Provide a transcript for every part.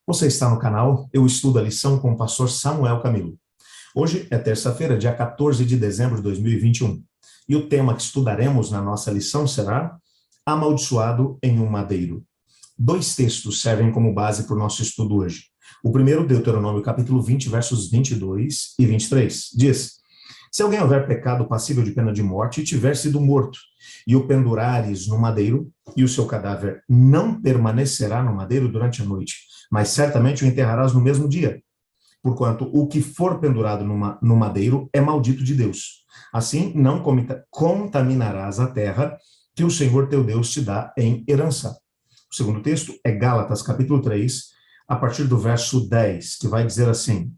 Você está no canal Eu Estudo a Lição com o pastor Samuel Camilo. Hoje é terça-feira, dia 14 de dezembro de 2021. E o tema que estudaremos na nossa lição será Amaldiçoado em um Madeiro. Dois textos servem como base para o nosso estudo hoje. O primeiro, Deuteronômio capítulo 20, versos 22 e 23, diz: Se alguém houver pecado passível de pena de morte e tiver sido morto, e o pendurares no madeiro, e o seu cadáver não permanecerá no madeiro durante a noite, mas certamente o enterrarás no mesmo dia, porquanto o que for pendurado no madeiro é maldito de Deus. Assim não contaminarás a terra que o Senhor teu Deus te dá em herança. O segundo texto é Gálatas, capítulo 3, a partir do verso 10, que vai dizer assim: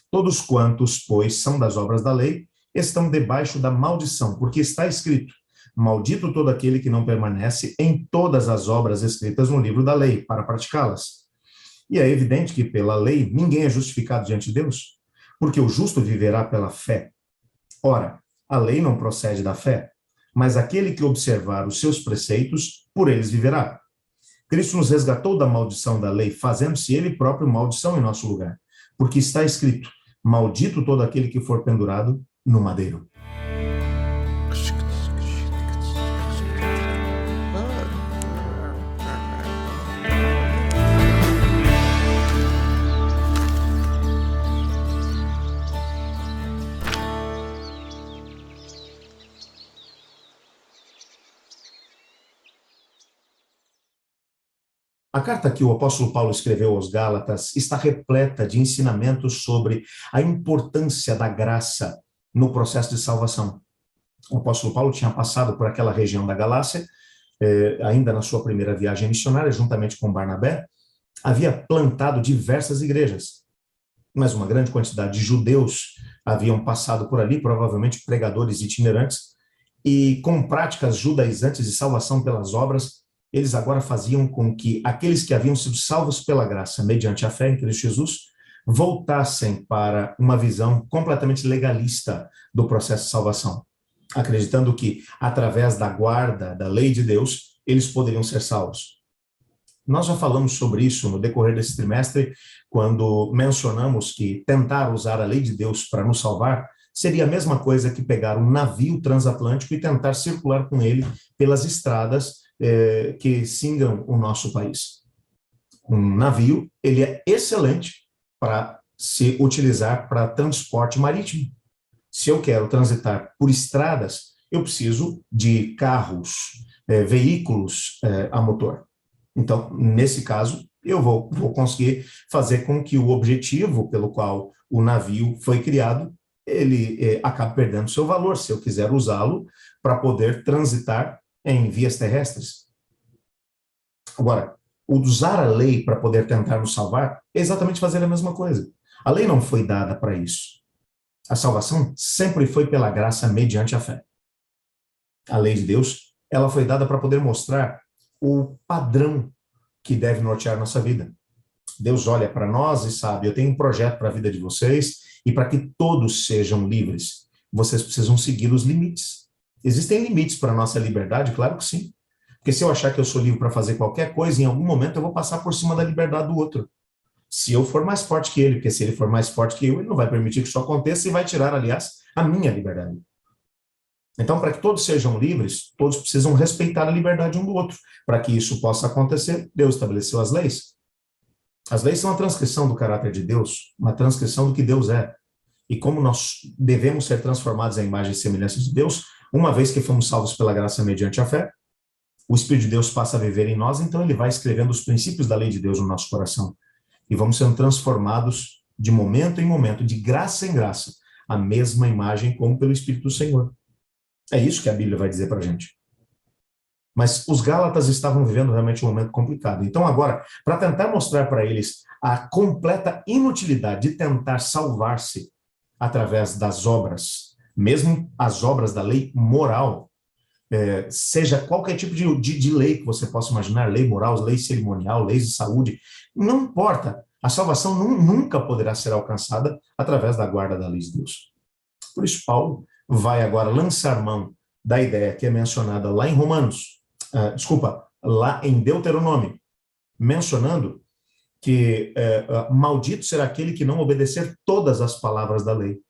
Todos quantos, pois, são das obras da lei, estão debaixo da maldição, porque está escrito: Maldito todo aquele que não permanece em todas as obras escritas no livro da lei, para praticá-las. E é evidente que pela lei ninguém é justificado diante de Deus, porque o justo viverá pela fé. Ora, a lei não procede da fé, mas aquele que observar os seus preceitos, por eles viverá. Cristo nos resgatou da maldição da lei, fazendo-se ele próprio maldição em nosso lugar, porque está escrito: Maldito todo aquele que for pendurado no madeiro. A carta que o apóstolo Paulo escreveu aos Gálatas está repleta de ensinamentos sobre a importância da graça no processo de salvação. O apóstolo Paulo tinha passado por aquela região da Galácia, ainda na sua primeira viagem missionária, juntamente com Barnabé, havia plantado diversas igrejas, mas uma grande quantidade de judeus haviam passado por ali, provavelmente pregadores itinerantes, e com práticas judaizantes de salvação pelas obras, eles agora faziam com que aqueles que haviam sido salvos pela graça, mediante a fé em Cristo Jesus, voltassem para uma visão completamente legalista do processo de salvação, acreditando que, através da guarda da lei de Deus, eles poderiam ser salvos. Nós já falamos sobre isso no decorrer desse trimestre, quando mencionamos que tentar usar a lei de Deus para nos salvar seria a mesma coisa que pegar um navio transatlântico e tentar circular com ele pelas estradas que cingam o nosso país. Um navio, ele é excelente para se utilizar para transporte marítimo. Se eu quero transitar por estradas, eu preciso de carros, veículos a motor. Então, nesse caso, eu vou conseguir fazer com que o objetivo pelo qual o navio foi criado, ele acabe perdendo seu valor, se eu quiser usá-lo para poder transitar em vias terrestres. Agora, usar a lei para poder tentar nos salvar é exatamente fazer a mesma coisa. A lei não foi dada para isso. A salvação sempre foi pela graça mediante a fé. A lei de Deus, ela foi dada para poder mostrar o padrão que deve nortear nossa vida. Deus olha para nós e sabe: eu tenho um projeto para a vida de vocês e para que todos sejam livres, vocês precisam seguir os limites. Existem limites para a nossa liberdade? Claro que sim. Porque se eu achar que eu sou livre para fazer qualquer coisa, em algum momento eu vou passar por cima da liberdade do outro. Se eu for mais forte que ele, porque se ele for mais forte que eu, ele não vai permitir que isso aconteça e vai tirar, aliás, a minha liberdade. Então, para que todos sejam livres, todos precisam respeitar a liberdade um do outro. Para que isso possa acontecer, Deus estabeleceu as leis. As leis são a transcrição do caráter de Deus, uma transcrição do que Deus é. E como nós devemos ser transformados à imagem e semelhança de Deus, uma vez que fomos salvos pela graça mediante a fé, o Espírito de Deus passa a viver em nós, então ele vai escrevendo os princípios da lei de Deus no nosso coração. E vamos sendo transformados de momento em momento, de graça em graça, a mesma imagem como pelo Espírito do Senhor. É isso que a Bíblia vai dizer para a gente. Mas os Gálatas estavam vivendo realmente um momento complicado. Então agora, para tentar mostrar para eles a completa inutilidade de tentar salvar-se através das obras, mesmo as obras da lei moral, seja qualquer tipo de lei que você possa imaginar, lei moral, lei cerimonial, leis de saúde, não importa, a salvação nunca poderá ser alcançada através da guarda da lei de Deus. Por isso Paulo vai agora lançar mão da ideia que é mencionada lá em lá em Deuteronômio, mencionando que maldito será aquele que não obedecer todas as palavras da lei.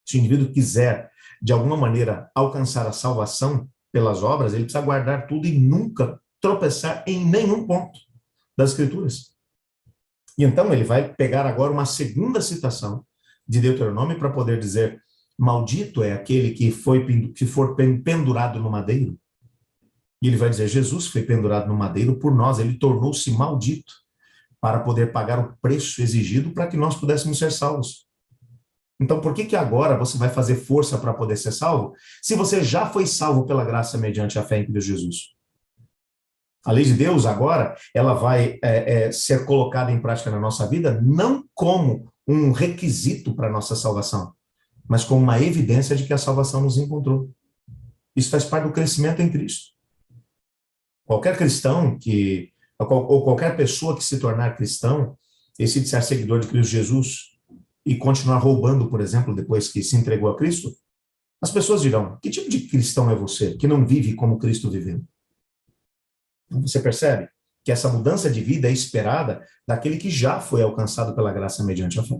Se o indivíduo quiser, de alguma maneira, alcançar a salvação pelas obras, ele precisa guardar tudo e nunca tropeçar em nenhum ponto das Escrituras. E então ele vai pegar agora uma segunda citação de Deuteronômio para poder dizer: maldito é aquele que for pendurado no madeiro. E ele vai dizer: Jesus foi pendurado no madeiro por nós, ele tornou-se maldito para poder pagar o preço exigido para que nós pudéssemos ser salvos. Então, por que agora você vai fazer força para poder ser salvo, se você já foi salvo pela graça mediante a fé em Cristo Jesus? A lei de Deus agora, ela vai ser colocada em prática na nossa vida não como um requisito para a nossa salvação, mas como uma evidência de que a salvação nos encontrou. Isso faz parte do crescimento em Cristo. Qualquer cristão ou qualquer pessoa que se tornar cristão e se disser seguidor de Cristo Jesus e continuar roubando, por exemplo, depois que se entregou a Cristo, as pessoas dirão: que tipo de cristão é você, que não vive como Cristo viveu? Você percebe que essa mudança de vida é esperada daquele que já foi alcançado pela graça mediante a fé.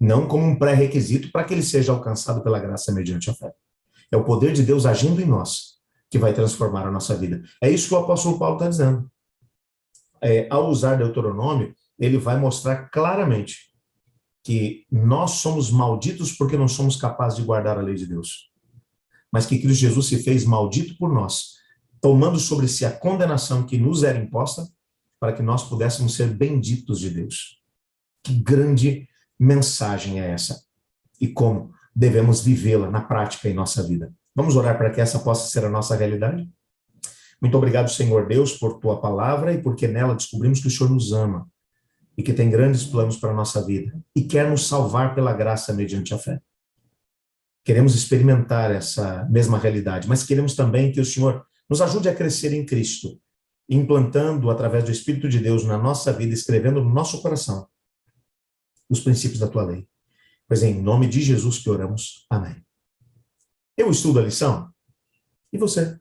Não como um pré-requisito para que ele seja alcançado pela graça mediante a fé. É o poder de Deus agindo em nós que vai transformar a nossa vida. É isso que o apóstolo Paulo está dizendo. Ao usar Deuteronômio, ele vai mostrar claramente que nós somos malditos porque não somos capazes de guardar a lei de Deus. Mas que Cristo Jesus se fez maldito por nós, tomando sobre si a condenação que nos era imposta, para que nós pudéssemos ser benditos de Deus. Que grande mensagem é essa? E como devemos vivê-la na prática em nossa vida? Vamos orar para que essa possa ser a nossa realidade? Muito obrigado, Senhor Deus, por tua palavra e porque nela descobrimos que o Senhor nos ama e que tem grandes planos para a nossa vida e quer nos salvar pela graça mediante a fé. Queremos experimentar essa mesma realidade, mas queremos também que o Senhor nos ajude a crescer em Cristo, implantando através do Espírito de Deus na nossa vida, escrevendo no nosso coração os princípios da tua lei. Pois é em nome de Jesus que oramos. Amém. Eu estudo a lição. E você?